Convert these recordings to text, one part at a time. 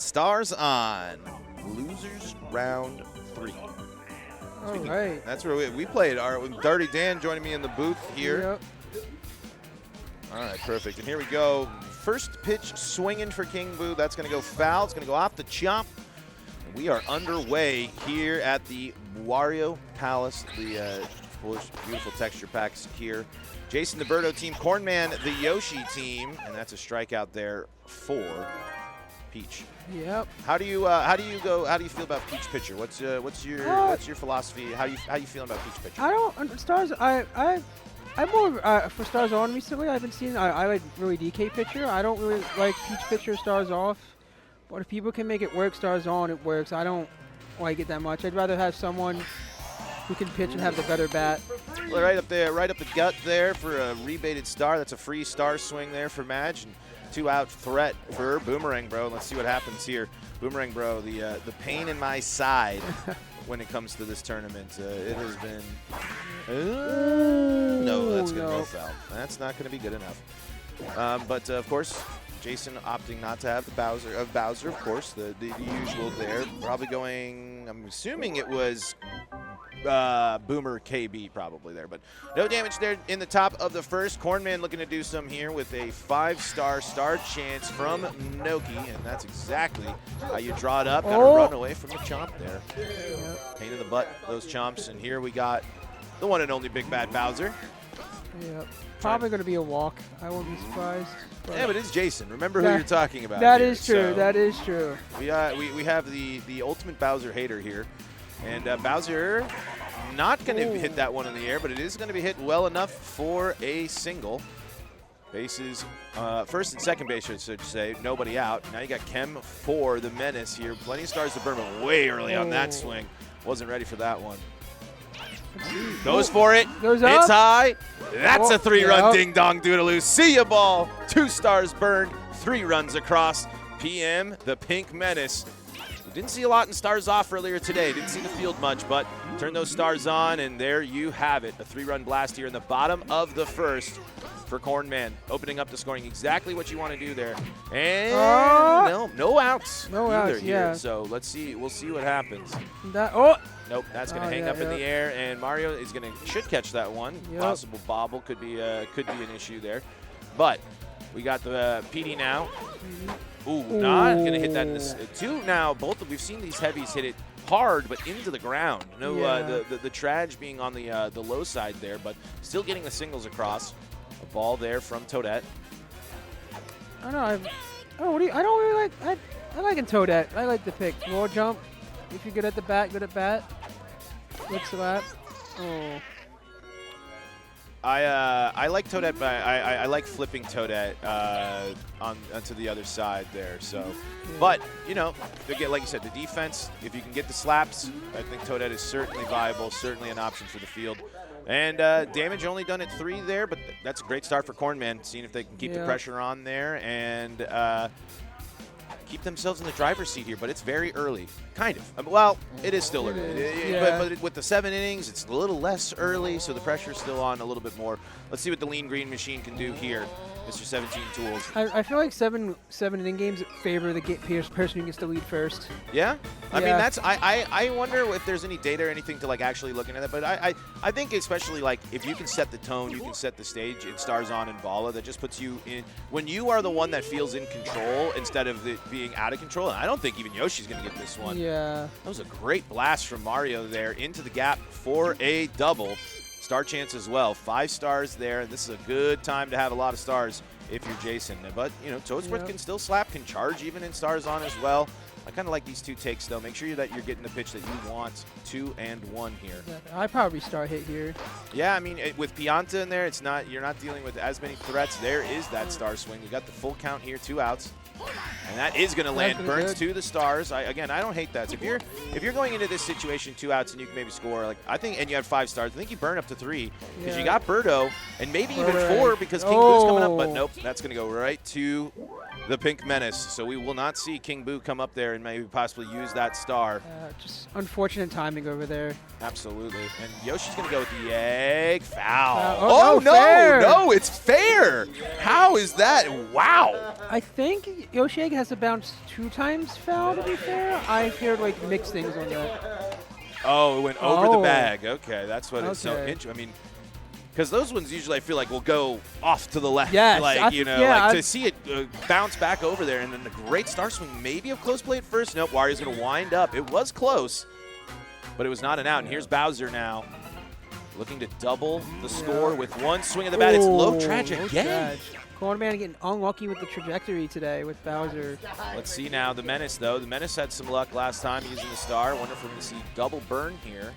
Stars on. Losers round 3. All right. That's where we played. Dirty Dan joining me in the booth here. Yep. All right, perfect. And here we go. First pitch swinging for King Boo. That's going to go foul. It's going to go off the chop. And we are underway here at the Wario Palace. The beautiful texture packs here. Jason the Birdo team, Cornman the Yoshi team, and that's a strikeout there for Peach. Yep. How do you feel about Peach pitcher? What's your philosophy? How you feeling about Peach pitcher? I don't stars. I'm more for stars on recently. I've been seeing. I like really DK pitcher. I don't really like Peach pitcher stars off. But if people can make it work stars on, it works. I don't like it that much. I'd rather have someone who can pitch and have the better bat. Well, right up there, right up the gut there for a rebated star. That's a free star swing there for Madge. And 2-out threat for Boomerang Bro. Let's see what happens here. Boomerang Bro, the pain in my side when it comes to this tournament. It has been. No, that's going to go foul. That's not going to be good enough. But of course, Jason opting not to have the Bowser, of course, the usual there. Probably going. I'm assuming it was Boomer KB probably there, but no damage there in the top of the first. Cornman looking to do some here with a 5-star star chance from Noki, and that's exactly how you draw it up. Got to run away from the chomp there. Pain in the butt, those chomps, and here we got the one and only Big Bad Bowser. Yep. Probably going to be a walk. I won't be surprised. Yeah, but it's Jason. Remember who you're talking about. That here. is true. So that is true. We have the ultimate Bowser hater here. And Bowser not going to hit that one in the air, but it is going to be hit well enough for a single. Bases, first and second base, I should say. Nobody out. Now you got Chem for the Menace here. Plenty of stars to burn, but way early on that swing. Wasn't ready for that one. Goes for it. Goes up. It's high. That's a 3-run ding-dong doodaloo. See ya, ball. 2 stars burned. 3 runs across. PM, the Pink Menace. We didn't see a lot in stars off earlier today. Didn't see the field much, but turn those stars on, and there you have it. A 3-run blast here in the bottom of the first for Cornman. Opening up the scoring, exactly what you want to do there. And no outs. No outs, here. yeah. So let's see. We'll see what happens. Nope, that's going to hang up in the air, and Mario is should catch that one. Yep. Possible bobble could be an issue there, but we got the PD now. Ooh, not going to hit that in this. 2 now. We've seen these heavies hit it hard, but into the ground. No, the Trage being on the low side there, but still getting the singles across. A ball there from Toadette. I don't know. I don't really like. I like Toadette. I like the pick. Wall jump. If you're good at the bat, good at bat. Flip slap. Oh. I like Toadette, but I like flipping Toadette onto the other side there. So, but again, like you said, the defense. If you can get the slaps, I think Toadette is certainly viable, certainly an option for the field. And damage only done at 3 there, but that's a great start for Cornman. Seeing if they can keep the pressure on there and keep themselves in the driver's seat here, but it's very early. Kind of. Well, it is still early. But with the 7 innings, it's a little less early, so the pressure's still on a little bit more. Let's see what the Lean Green machine can do here, Mr. 17 Tools. I feel like seven inning games favor the person who gets the lead first. Yeah? I mean, that's I wonder if there's any data or anything to actually looking at that, but I think especially if you can set the tone, you can set the stage in Stars On and Bala, that just puts you in, when you are the one that feels in control instead of it being out of control, and I don't think even Yoshi's going to get this one. Yeah. That was a great blast from Mario there into the gap for a double. Star chance as well. 5 stars there. This is a good time to have a lot of stars if you're Jason. But, Toadsworth can still slap, can charge even in Stars On as well. I kind of like these 2 takes, though. Make sure that you're getting the pitch that you want. 2 and 1 here. I'd probably start hit here. Yeah, I mean, with Pianta in there, you're not dealing with as many threats. There is that star swing. You got the full count here, 2 outs. And that is going to land. Burns to the stars. I don't hate that. So if you're going into this situation 2 outs and you can maybe score, and you have 5 stars, I think you burn up to 3 because you got Birdo and maybe even 4 because King Boo's coming up. But nope, that's going to go right to the Pink Menace. So we will not see King Boo come up there and maybe possibly use that star. Just unfortunate timing over there. Absolutely. And Yoshi's going to go with the egg. Foul. Oh, no, no, it's fair. How is that? Wow. I think Yoshi has to bounce 2 times foul, to be fair. I've heard like mixed things on that. Oh, it went over the bag. Okay, that's what it's so Okay. interesting. I mean, because those ones usually I feel like will go off to the left. Yes, Like, yeah, like to see it bounce back over there, and then the great star swing, maybe a close play at first. Nope, Wario's going to wind up. It was close, but it was not an out. And here's Bowser now, looking to double the score with one swing of the bat. It's low tragic again. Cornman getting unlucky with the trajectory today with Bowser. Let's see now the Menace, though. The Menace had some luck last time using the star. Wonder if we're going to see double burn here.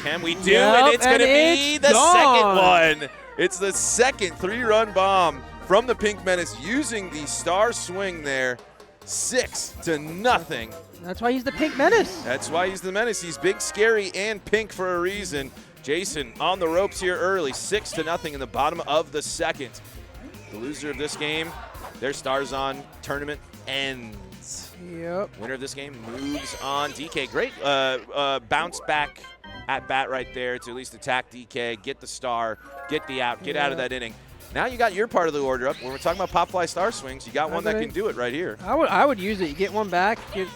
Can we do? And it's going to be the second one. It's the second 3-run bomb from the Pink Menace using the star swing there. 6-0. That's why he's the Pink Menace. That's why he's the Menace. He's big, scary, and pink for a reason. Jason on the ropes here early, 6-0 in the bottom of the second. The loser of this game, their Stars On tournament ends. Yep. Winner of this game moves on. DK, great bounce back at bat right there to at least attack DK, get the star, get the out, get out of that inning. Now you got your part of the order up. When we're talking about pop fly star swings, you got one that can do it right here. I would use it. You get one back. You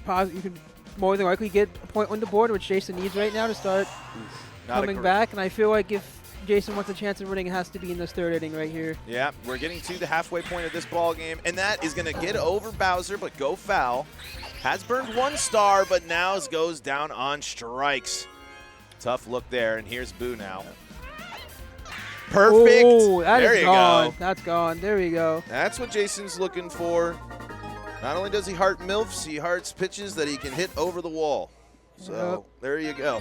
could more than likely get a point on the board, which Jason needs right now to start coming back. And I feel like if Jason wants a chance of winning, it has to be in this 3rd inning right here. Yeah, we're getting to the halfway point of this ball game, and that is going to get over Bowser, but go foul. Has burned 1 star, but now goes down on strikes. Tough look there, and here's Boo now. Perfect. Oh, there you gone. go. That's gone. There you go. That's what Jason's looking for. Not only does he heart MILFs, he hearts pitches that he can hit over the wall. So there you go.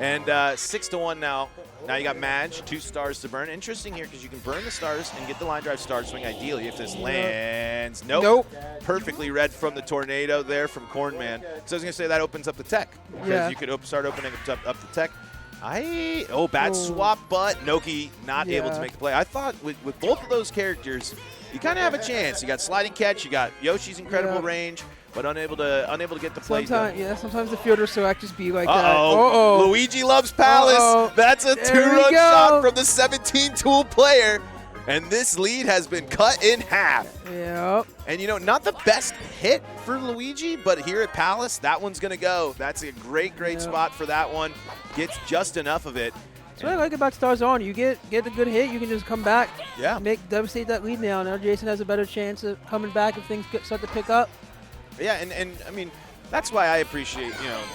And 6-1 now. Now you got Madge, 2 stars to burn. Interesting here because you can burn the stars and get the line drive star swing ideally if this lands. Nope. Perfectly read from the tornado there from Cornman. So I was going to say that opens up the tech because you could start opening up the tech. Bad swap, but Noki not able to make the play. I thought with both of those characters, you kind of have a chance. You got sliding catch, you got Yoshi's incredible range, but unable to get the play done. Yeah, sometimes the fielder select just be like that. Luigi loves Palace. That's a 2-run shot from the 17-tool player. And this lead has been cut in half. Yep. And, not the best hit for Luigi, but here at Palace, that one's going to go. That's a great spot for that one. Gets just enough of it. That's what I like about Stars On. You get a good hit, you can just come back, devastate that lead now. Now Jason has a better chance of coming back if things start to pick up. Yeah, and I mean, that's why I appreciate,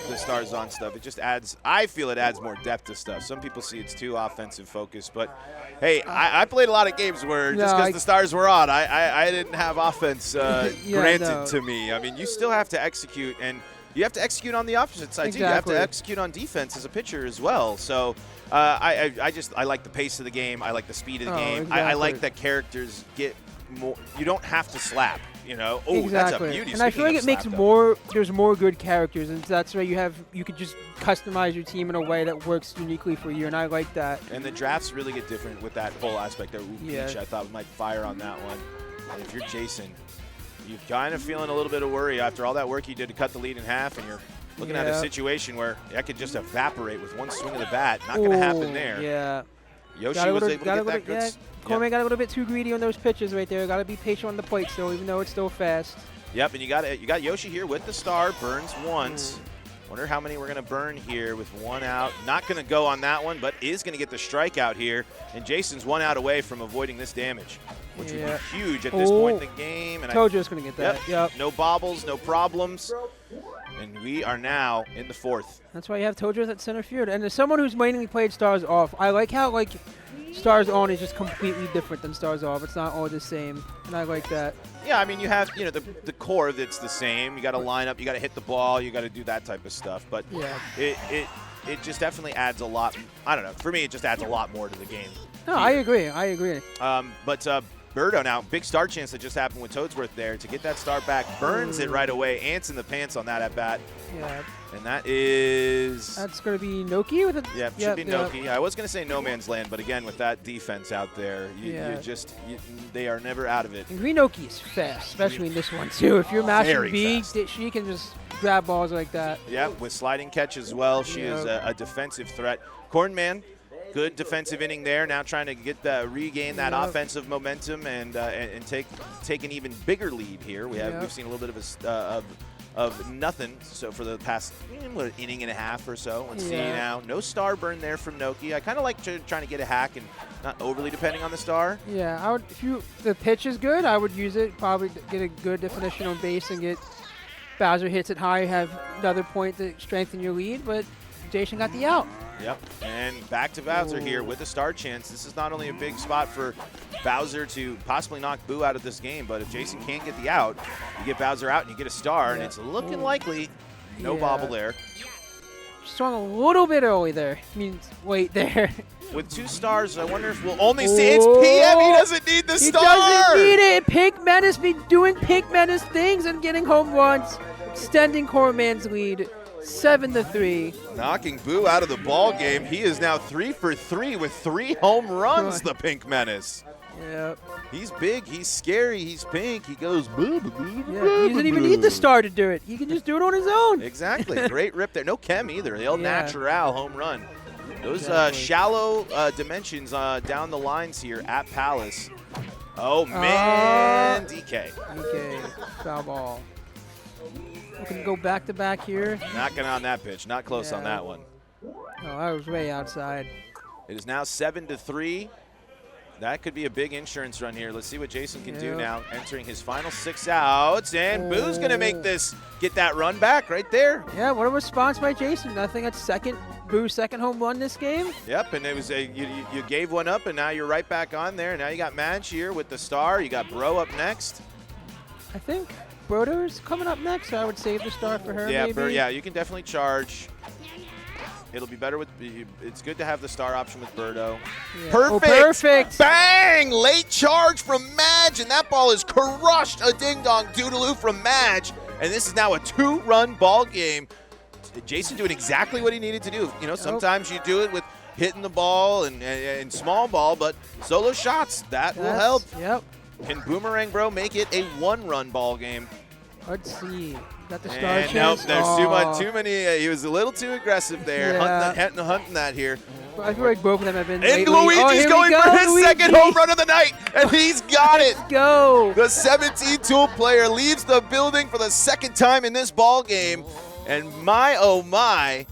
the Stars On stuff. It just adds, I feel it adds more depth to stuff. Some people see it's too offensive focused, but hey, I played a lot of games where just because the stars were on, I didn't have offense granted to me. I mean, you still have to execute, and you have to execute on the opposite side too. You have to execute on defense as a pitcher as well. So I like the pace of the game. I like the speed of the game. Exactly. I like that characters get more. You don't have to slap. Exactly. That's a beauty. And I feel like it makes there's more good characters, and that's why you could just customize your team in a way that works uniquely for you, and I like that. And the drafts really get different with that whole aspect there. Peach, I thought might fire on that one. And if you're Jason, you're kind of feeling a little bit of worry after all that work you did to cut the lead in half, and you're looking at a situation where that could just evaporate with one swing of the bat. Not going to happen there. Yeah. Yoshi was able to get that good. Cornman got a little bit too greedy on those pitches right there. Got to be patient on the plate still, even though it's still fast. Yep, and you got Yoshi here with the star. Burns once. Wonder how many we're going to burn here with 1 out. Not going to go on that one, but is going to get the strikeout here. And Jason's 1 out away from avoiding this damage, which would be huge at this point in the game. And Tojo's going to get that. Yep. No bobbles, no problems. And we are now in the 4th. That's why you have Tojo's at center field. And as someone who's mainly played Stars Off, I like how Stars On is just completely different than Stars Off. It's not all the same, and I like that. Yeah, I mean, you have the core that's the same. You got to line up, you got to hit the ball, you got to do that type of stuff. But it just definitely adds a lot. I don't know. For me, it just adds a lot more to the game. No, I agree. But Birdo now, big star chance that just happened with Toadsworth there to get that star back. Burns it right away. Ants in the pants on that at bat. Yeah. And that's going to be Noki with it. Should be Noki. I was going to say no man's land, but again, with that defense out there, they are never out of it. And Green Noki is fast, especially in this one too. If you're mashing B, she can just grab balls like that. Yeah, with sliding catch as well. She is a defensive threat. Cornman Good defensive inning there. Now trying to get regain that offensive momentum and take an even bigger lead here. We've seen a little bit of nothing. So for the past inning and a half or so. Let's see now. No star burn there from Noki. I kind of like trying to get a hack and not overly depending on the star. Yeah, I would. If the pitch is good, I would use it. Probably get a good definition on base and get Bowser hits it high, have another point to strengthen your lead. But Jason got the out. Yep, and back to Bowser here with a star chance. This is not only a big spot for Bowser to possibly knock Boo out of this game, but if Jason can't get the out, you get Bowser out and you get a star, and it's looking likely no bobble there. Swung a little bit early there. Means wait there. With 2 stars, I wonder if we'll only see it's PM. He doesn't need the star. He doesn't need it. Pink Menace be doing Pink Menace things and getting home runs, extending Cornman's lead. 7-3. Knocking Boo out of the ball game. He is now 3 for 3 with 3 home runs, the Pink Menace. Yep. He's big, he's scary, he's pink. He goes boo, boo, boo, he doesn't even need the star to do it. He can just do it on his own. Exactly. Great rip there. No chem either. The El Natural home run. Those shallow dimensions down the lines here at Palace. Oh, man. DK. Foul ball. We can go back-to-back here. Not going on that pitch. Not close on that one. Oh, I was way outside. It is now 7-3. That could be a big insurance run here. Let's see what Jason can do now, entering his final 6 outs. And Boo's going to make this, get that run back right there. Yeah, what a response by Jason. I think that's Boo's second home run this game. Yep, and it was you gave one up, and now you're right back on there. Now you got Madge here with the star. You got Bro up next. I think Brodo's coming up next, so I would save the star for her. Yeah, maybe. You can definitely charge. It'll be better with. It's good to have the star option with Birdo. Yeah. Perfect! Oh, perfect! Bang! Late charge from Madge, and that ball is crushed. A ding-dong doodaloo from Madge, and this is now a 2-run ball game. Jason doing exactly what he needed to do. You know, sometimes you do it with hitting the ball and small ball, but solo shots, that will help. Yep. Can Boomerang Bro make it a 1-run ball game? Let's see. Got the star and chance. Nope, there's too many. He was a little too aggressive there, hunting that here. I feel like both of them have been. And Luigi's going for his second home run of the night, and he's got it. Let's go. The 17-tool player leaves the building for the second time in this ball game, and my oh my,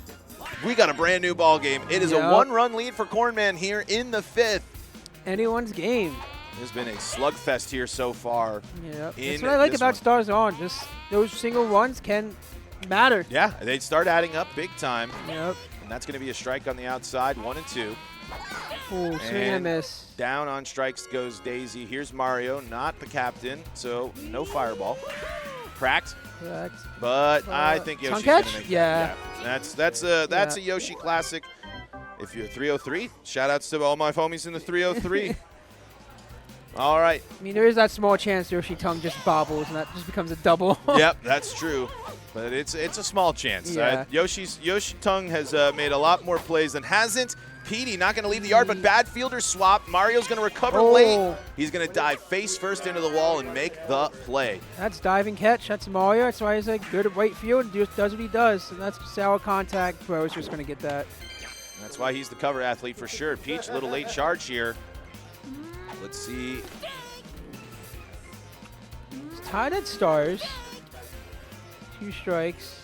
we got a brand new ball game. It is a 1-run lead for Cornman here in the 5th. Anyone's game. There's been a slugfest here so far. Yeah, that's what I like about Stars On. Just those single runs can matter. Yeah, they start adding up big time. Yep. And that's going to be a strike on the outside, 1 and 2. Ooh, swing and a miss. Down on strikes goes Daisy. Here's Mario, not the captain, so no fireball. Cracked. Correct. But I think Yoshi's going to make that. Yeah. That's a Yoshi classic. If you're 303, shout outs to all my homies in the 303. All right. I mean, there is that small chance Yoshi Tongue just bobbles, and that just becomes a double. Yep, that's true. But it's a small chance. Yeah. Yoshi Tongue has made a lot more plays than hasn't. Petey not going to leave the yard, but bad fielder swap. Mario's going to recover late. He's going to dive face first into the wall and make the play. That's diving catch. That's Mario. That's why he's like good at right field and just does what he does. And that's sour contact. Bro's just going to get that. That's why he's the cover athlete for sure. Peach, a little late charge here. Let's see. It's tied at stars. 2 strikes.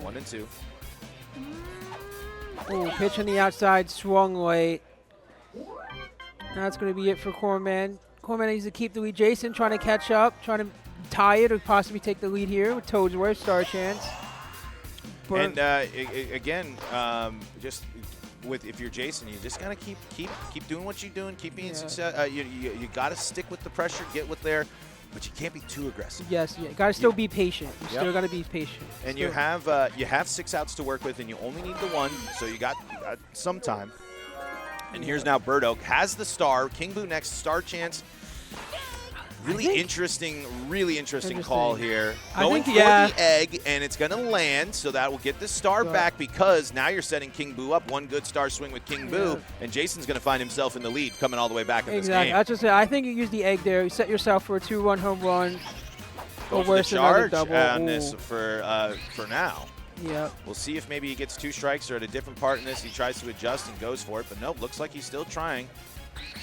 1 and 2. Oh, pitch on the outside, swung late. That's going to be it for Cornman. Cornman needs to keep the lead. Jason trying to catch up, trying to tie it or possibly take the lead here with Toadsworth, star chance. And again, just if you're Jason, you just gotta keep doing what you're doing, keep being successful. You gotta stick with the pressure, get with there, but you can't be too aggressive. Yes, you gotta still be patient. You still gotta be patient. And you have 6 outs to work with, and you only need the 1, so you got some time. And here's now Birdo has the star. King Boo next, star chance. Really interesting call here. Going for the egg, and it's going to land, so that will get the star back because now you're setting King Boo up. 1 good star swing with King Boo, and Jason's going to find himself in the lead coming all the way back in this game. That's just it. I think you use the egg there. You set yourself for a 2-1 home run. Go for the charge on this for now. Yep. We'll see if maybe he gets 2 strikes or at a different part in this. He tries to adjust and goes for it, but nope, looks like he's still trying.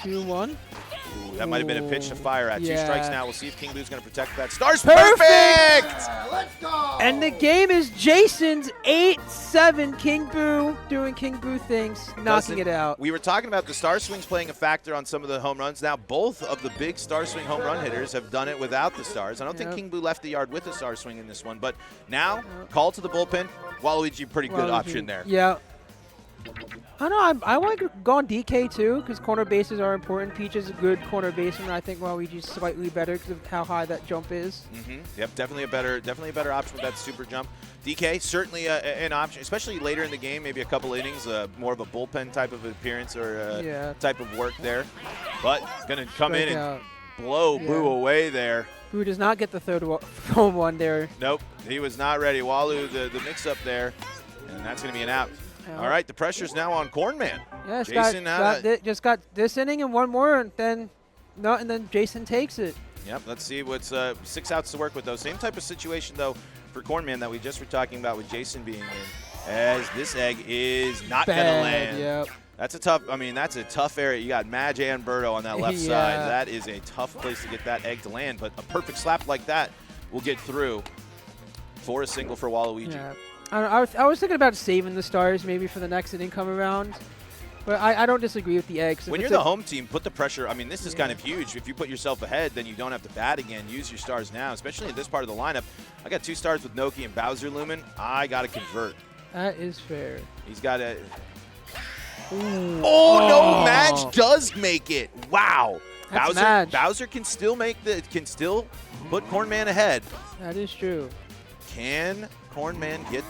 2-1. Ooh, that might have been a pitch to fire at. Yeah. 2 strikes now. We'll see if King Boo's going to protect that. Stars Perfect! perfect! Let's go! And the game is Jason's 8-7. King Boo doing King Boo things, knocking it out. We were talking about the star swings playing a factor on some of the home runs. Now both of the big star swing home run hitters have done it without the stars. I don't think King Boo left the yard with a star swing in this one, but now call to the bullpen. Waluigi, pretty good option there. Yeah. I know. I want to go on DK too because corner bases are important. Peach is a good corner baseman. I think Waluigi's slightly better because of how high that jump is. Yep, definitely a better option with that super jump. DK certainly an option, especially later in the game, maybe a couple innings, more of a bullpen type of appearance or type of work there. But going to come in and blow Boo away there. Boo does not get the third home one there. Nope, he was not ready. Walu, the mix-up there, and that's going to be an out. All right, the pressure's now on Cornman. Yeah, Jason just got this inning and one more, and then Jason takes it. Yep, let's see what's 6 outs to work with, though. Same type of situation, though, for Cornman that we just were talking about with Jason being in, as this egg is not going to land. Yep. That's a tough area. You got Madge and Berto on that left side. That is a tough place to get that egg to land, but a perfect slap like that will get through for a single for Waluigi. Yeah. I was thinking about saving the stars maybe for the next inning come around, but I don't disagree with the eggs. When you're the home team, put the pressure. I mean, this is kind of huge. If you put yourself ahead, then you don't have to bat again. Use your stars now, especially in this part of the lineup. I got 2 stars with Noki and Bowser looming. I got to convert. That is fair. He's got to. Oh, no, Madge does make it. Wow. Bowser can still put Cornman ahead. That is true. Can Cornman get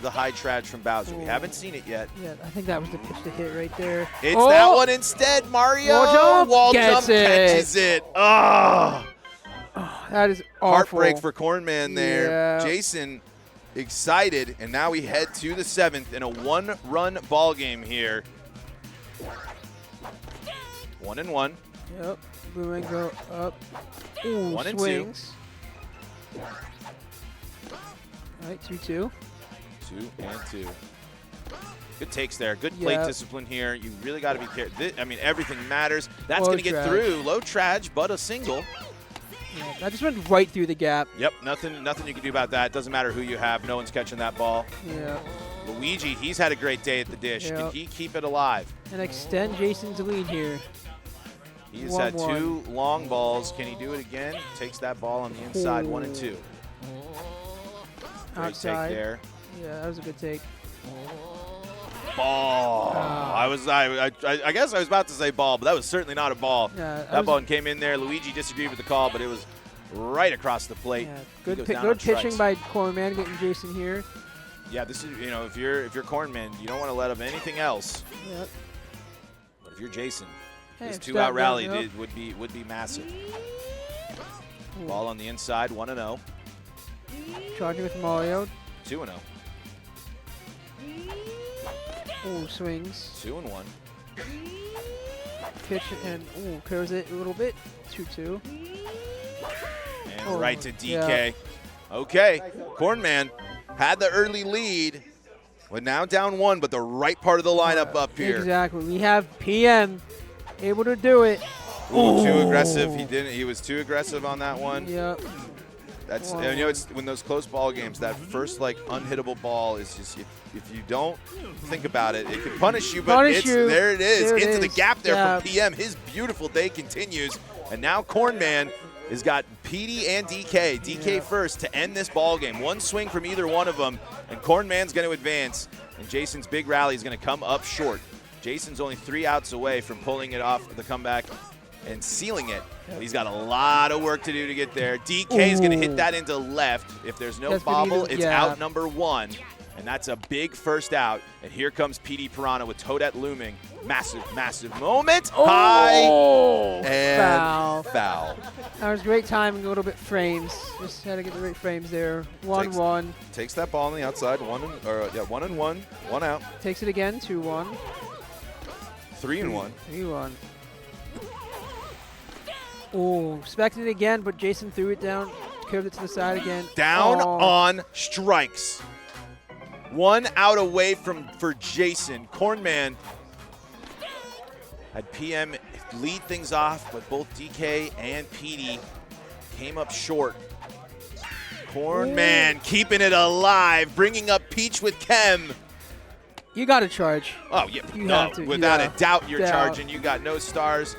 the high trash from Bowser? We haven't seen it yet. Yeah, I think that was the pitch to hit right there. It's that one instead. Mario wall jump catches it. Oh, that is awful. Heartbreak for Cornman there. Yeah. Jason excited, and now we head to the 7th in a 1-run ball game here. 1-1. Yep. Boo and go up. Ooh, 1-2. swings. All right, 2-2. 2-2. Good takes there. Good plate discipline here. You really got to be careful. I mean, everything matters. That's going to get through. Low trage, but a single. Yeah, that just went right through the gap. Yep, nothing you can do about that. Doesn't matter who you have. No one's catching that ball. Yeah. Luigi, he's had a great day at the dish. Can he keep it alive? And extend Jason's lead here. He's had 2 long balls. Can he do it again? Takes that ball on the inside, 1-2. Great Outside. take there. Yeah, that was a good take. Ball. I guess I was about to say ball, but that was certainly not a ball. Yeah, that ball came in there. Luigi disagreed with the call, but it was right across the plate. Yeah, good pitching by Cornman getting Jason here. Yeah, this is, if you're Cornman, you don't want to let up anything else. Yep. But if you're Jason, Hey, this 2-out rally would be massive. Ooh. Ball on the inside, 1-0. Charging with Mario. 2-0. Ooh, swings. 2-1. Pitch and curves it a little bit. 2-2. And right to DK. Yeah. Okay, Cornman had the early lead. We're now down 1, but the right part of the lineup up here. Exactly. We have PM able to do it. Ooh, too aggressive. He didn't. He was too aggressive on that one. Yep. That's it's when those close ball games, that first unhittable ball is just if you don't think about it, it can punish you. But there it is into the gap there from PM. His beautiful day continues, and now Cornman has got PD and DK. DK first to end this ball game. One swing from either one of them, and Cornman's going to advance, and Jason's big rally is going to come up short. Jason's only 3 outs away from pulling it off the comeback and sealing it. But he's got a lot of work to do to get there. DK is going to hit that into left. If there's no bobble, it's out number 1. And that's a big first out. And here comes PD Piranha with Toadette looming. Massive, massive moment. High and foul. That was great timing, a little bit frames. Just had to get the right frames there. 1-1. Takes that ball on the outside. 1-1. 1 out. Takes it again. 2-1. 3-1. 3-1. Oh, expected it again, but Jason threw it down, curved it to the side again. Down on strikes. 1 out away for Jason. Cornman had PM lead things off, but both DK and PD came up short. Cornman keeping it alive, bringing up Peach with Chem. You got to charge. Oh, yeah. You No, have to. without Yeah. a doubt you're charging. You got no stars.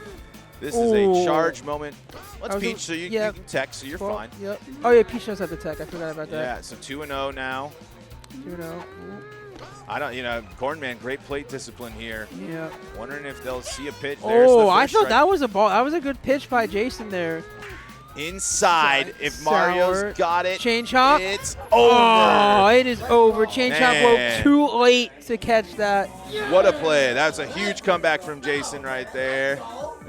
This is a charge moment. Let's Peach, so you can tech, so you're fine. Yep. Oh, yeah, Peach does have the tech. I forgot about that. Yeah, so 2-0 now. 2-0. I don't, Cornman, great plate discipline here. Yeah. Wondering if they'll see a pitch. Oh, I thought that was a ball. That was a good pitch by Jason there. Inside, if Mario's got it, chain chomp. It's over. Oh, it is over. Chain chomp woke too late to catch that. What a play. That was a huge comeback from Jason right there.